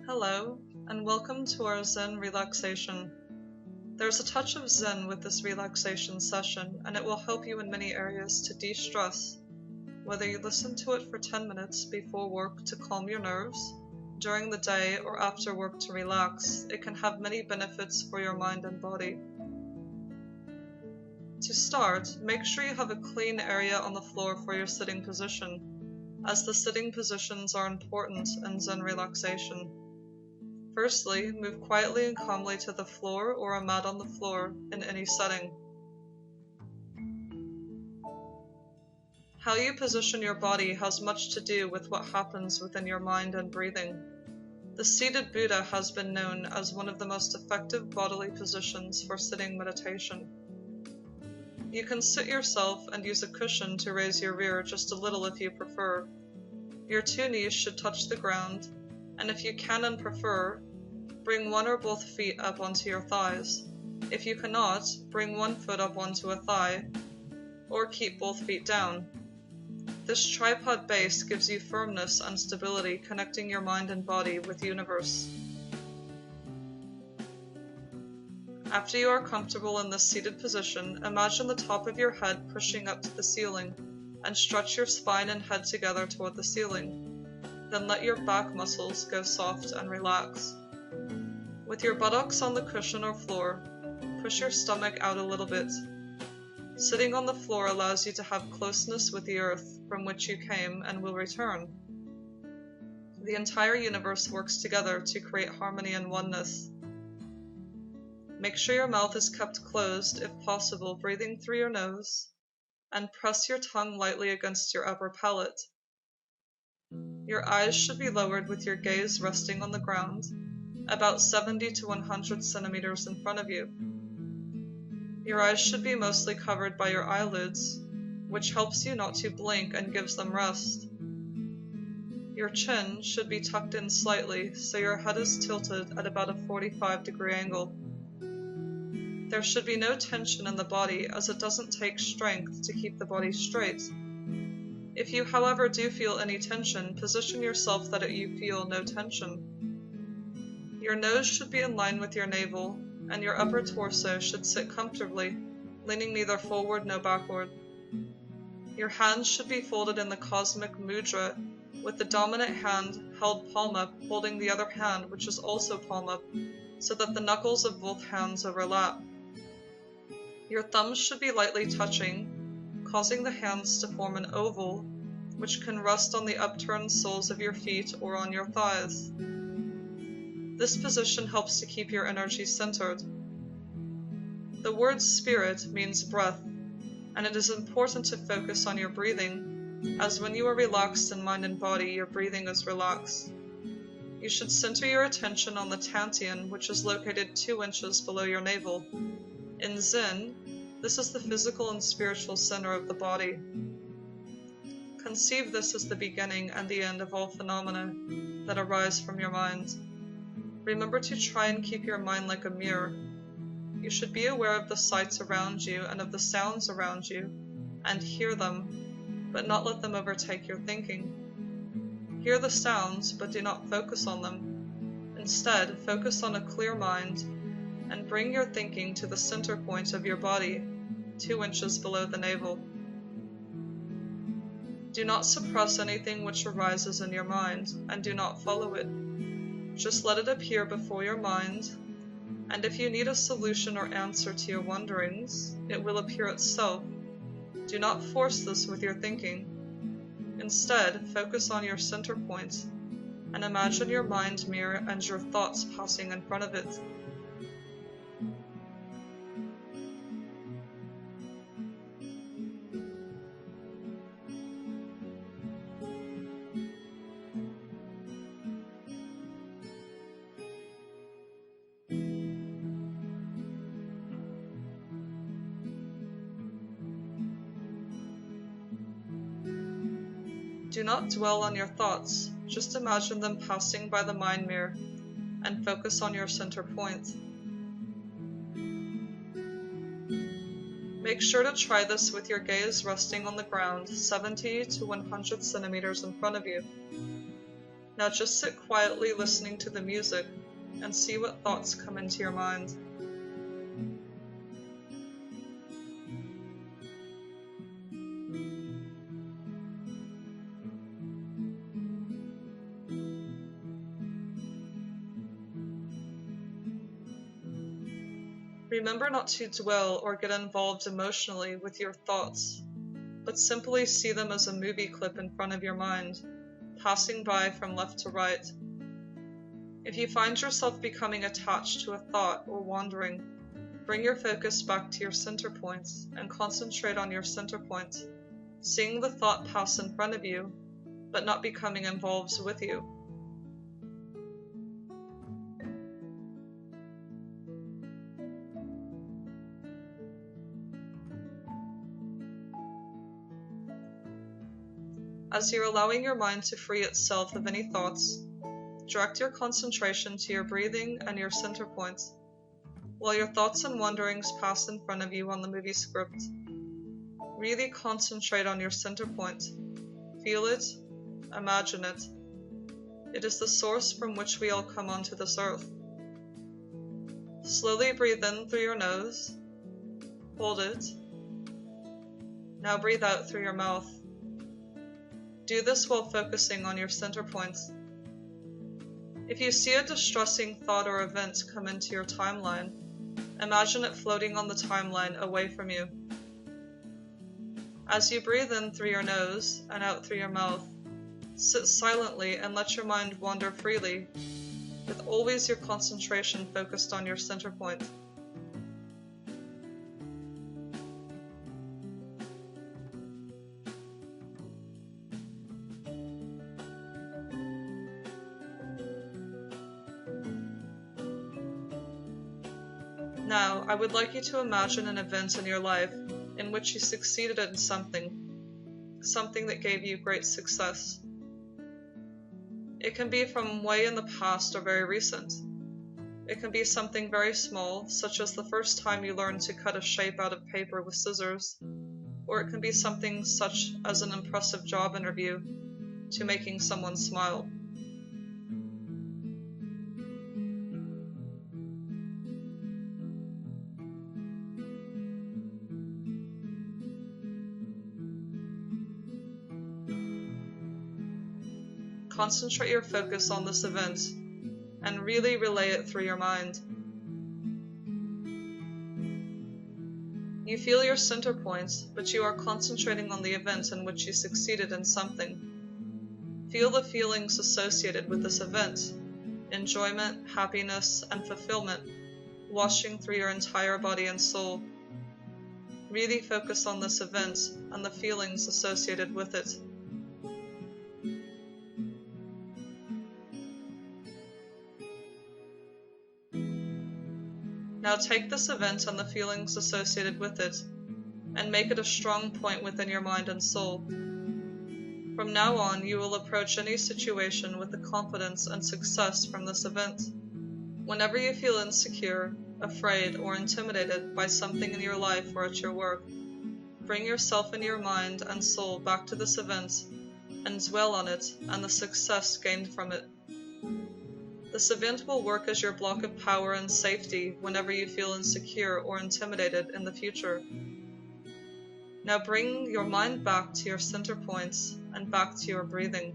Hello, and welcome to our Zen Relaxation. There's a touch of Zen with this relaxation session, and it will help you in many areas to de-stress. Whether you listen to it for 10 minutes before work to calm your nerves, during the day, or after work to relax, it can have many benefits for your mind and body. To start, make sure you have a clean area on the floor for your sitting position, as the sitting positions are important in Zen relaxation. Firstly, move quietly and calmly to the floor or a mat on the floor in any setting. How you position your body has much to do with what happens within your mind and breathing. The seated Buddha has been known as one of the most effective bodily positions for sitting meditation. You can sit yourself and use a cushion to raise your rear just a little if you prefer. Your two knees should touch the ground, and if you can and prefer, bring one or both feet up onto your thighs. If you cannot, bring one foot up onto a thigh, or keep both feet down. This tripod base gives you firmness and stability, connecting your mind and body with the universe. After you are comfortable in this seated position, imagine the top of your head pushing up to the ceiling, and stretch your spine and head together toward the ceiling. Then let your back muscles go soft and relax. With your buttocks on the cushion or floor, push your stomach out a little bit. Sitting on the floor allows you to have closeness with the earth from which you came and will return. The entire universe works together to create harmony and oneness. Make sure your mouth is kept closed if possible, breathing through your nose, and press your tongue lightly against your upper palate. Your eyes should be lowered with your gaze resting on the ground, about 70 to 100 centimeters in front of you. Your eyes should be mostly covered by your eyelids, which helps you not to blink and gives them rest. Your chin should be tucked in slightly, so your head is tilted at about a 45-degree angle. There should be no tension in the body, as it doesn't take strength to keep the body straight. If you, however, do feel any tension, position yourself that you feel no tension. Your nose should be in line with your navel, and your upper torso should sit comfortably, leaning neither forward nor backward. Your hands should be folded in the cosmic mudra, with the dominant hand held palm up, holding the other hand, which is also palm up, so that the knuckles of both hands overlap. Your thumbs should be lightly touching, causing the hands to form an oval, which can rest on the upturned soles of your feet or on your thighs. This position helps to keep your energy centered. The word spirit means breath, and it is important to focus on your breathing, as when you are relaxed in mind and body, your breathing is relaxed. You should center your attention on the Tantian, which is located 2 inches below your navel. In Zen, this is the physical and spiritual center of the body. Conceive this as the beginning and the end of all phenomena that arise from your mind. Remember to try and keep your mind like a mirror. You should be aware of the sights around you and of the sounds around you, and hear them, but not let them overtake your thinking. Hear the sounds, but do not focus on them. Instead, focus on a clear mind, and bring your thinking to the center point of your body, 2 inches below the navel. Do not suppress anything which arises in your mind, and do not follow it. Just let it appear before your mind, and if you need a solution or answer to your wonderings, it will appear itself. Do not force this with your thinking. Instead, focus on your center point, and imagine your mind mirror and your thoughts passing in front of it. Do not dwell on your thoughts, just imagine them passing by the mind mirror, and focus on your center point. Make sure to try this with your gaze resting on the ground 70 to 100 centimeters in front of you. Now just sit quietly listening to the music and see what thoughts come into your mind. Remember not to dwell or get involved emotionally with your thoughts, but simply see them as a movie clip in front of your mind, passing by from left to right. If you find yourself becoming attached to a thought or wandering, bring your focus back to your center point and concentrate on your center point, seeing the thought pass in front of you, but not becoming involved with you. As you're allowing your mind to free itself of any thoughts, direct your concentration to your breathing and your center point, while your thoughts and wanderings pass in front of you on the movie script. Really concentrate on your center point. Feel it, imagine it. It is the source from which we all come onto this earth. Slowly breathe in through your nose. Hold it. Now breathe out through your mouth. Do this while focusing on your center point. If you see a distressing thought or event come into your timeline, imagine it floating on the timeline away from you. As you breathe in through your nose and out through your mouth, sit silently and let your mind wander freely, with always your concentration focused on your center point. Now, I would like you to imagine an event in your life in which you succeeded in something that gave you great success. It can be from way in the past or very recent. It can be something very small, such as the first time you learned to cut a shape out of paper with scissors, or it can be something such as an impressive job interview to making someone smile. Concentrate your focus on this event and really relay it through your mind. You feel your center point, but you are concentrating on the event in which you succeeded in something. Feel the feelings associated with this event: enjoyment, happiness, and fulfillment, washing through your entire body and soul. Really focus on this event and the feelings associated with it. Now take this event and the feelings associated with it, and make it a strong point within your mind and soul. From now on, you will approach any situation with the confidence and success from this event. Whenever you feel insecure, afraid, or intimidated by something in your life or at your work, bring yourself and your mind and soul back to this event and dwell on it and the success gained from it. This event will work as your block of power and safety whenever you feel insecure or intimidated in the future. Now bring your mind back to your center points and back to your breathing.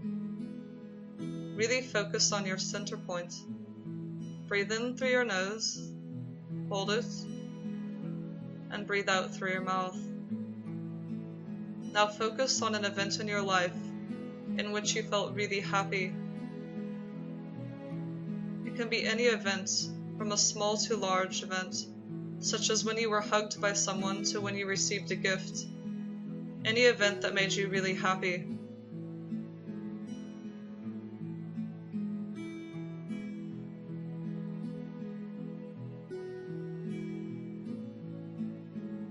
Really focus on your center point. Breathe in through your nose, hold it, and breathe out through your mouth. Now focus on an event in your life in which you felt really happy. It can be any event, from a small to large event, such as when you were hugged by someone to when you received a gift. Any event that made you really happy.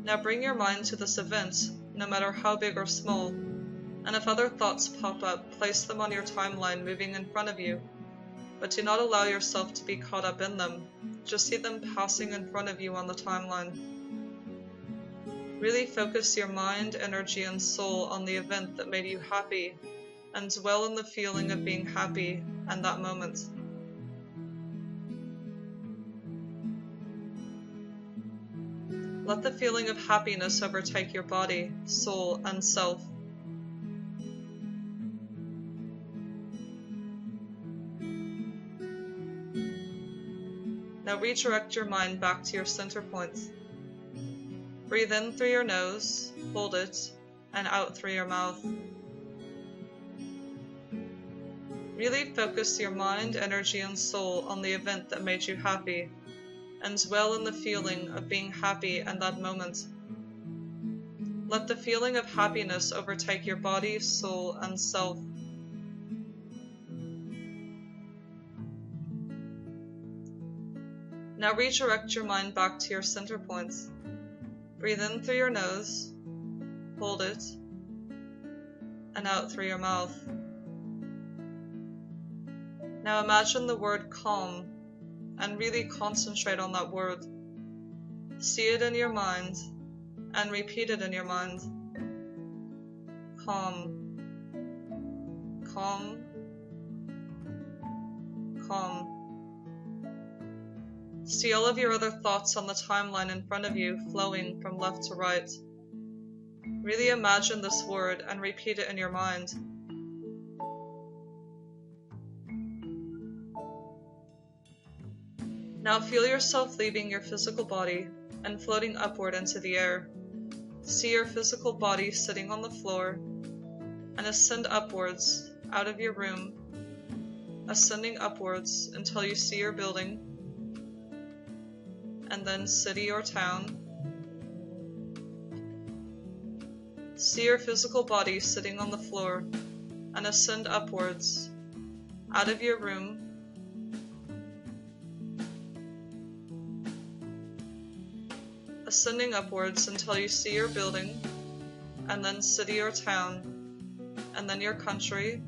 Now bring your mind to this event, no matter how big or small, and if other thoughts pop up, place them on your timeline moving in front of you. But do not allow yourself to be caught up in them. Just see them passing in front of you on the timeline. Really focus your mind, energy, and soul on the event that made you happy, and dwell in the feeling of being happy and that moment. Let the feeling of happiness overtake your body, soul, and self. Now redirect your mind back to your center points. Breathe in through your nose, hold it, and out through your mouth. Really focus your mind, energy, and soul on the event that made you happy, and dwell in the feeling of being happy in that moment. Let the feeling of happiness overtake your body, soul, and self. Now redirect your mind back to your center points. Breathe in through your nose, hold it, and out through your mouth. Now imagine the word calm and really concentrate on that word. See it in your mind and repeat it in your mind. Calm, calm, calm. See all of your other thoughts on the timeline in front of you flowing from left to right. Really imagine this word and repeat it in your mind. Now feel yourself leaving your physical body and floating upward into the air. See your physical body sitting on the floor and ascend upwards out of your room, ascending upwards until you see your building, and then city or town. See your physical body sitting on the floor and ascend upwards out of your room, ascending upwards until you see your building, and then city or town, and then your country,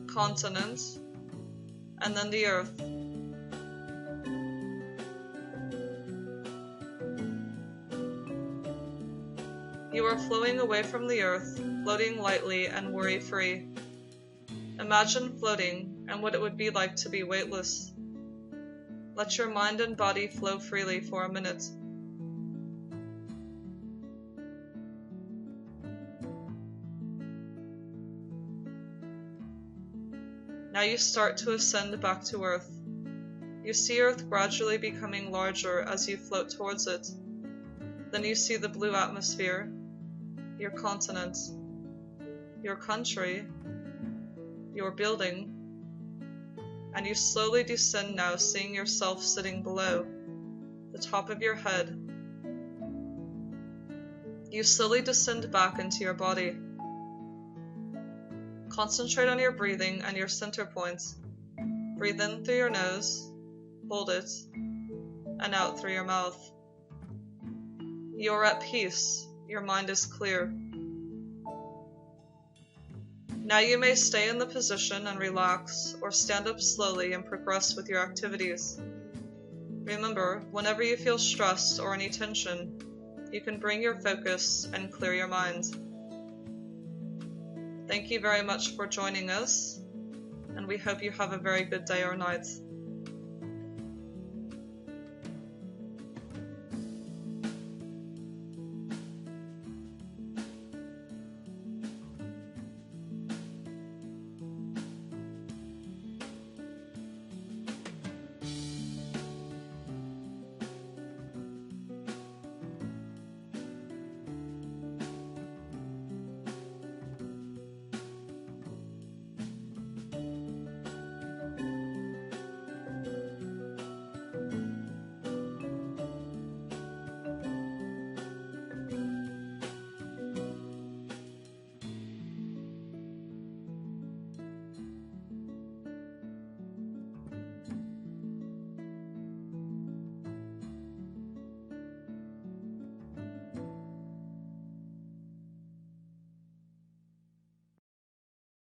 continent, and then the earth. You are flowing away from the earth, floating lightly and worry-free. Imagine floating and what it would be like to be weightless. Let your mind and body flow freely for a minute. Now you start to ascend back to Earth. You see Earth gradually becoming larger as you float towards it. Then you see the blue atmosphere, your continent, your country, your building, and you slowly descend now, seeing yourself sitting below, the top of your head. You slowly descend back into your body. Concentrate on your breathing and your center points. Breathe in through your nose, hold it, and out through your mouth. You are at peace. Your mind is clear. Now you may stay in the position and relax, or stand up slowly and progress with your activities. Remember, whenever you feel stressed or any tension, you can bring your focus and clear your mind. Thank you very much for joining us, and we hope you have a very good day or night.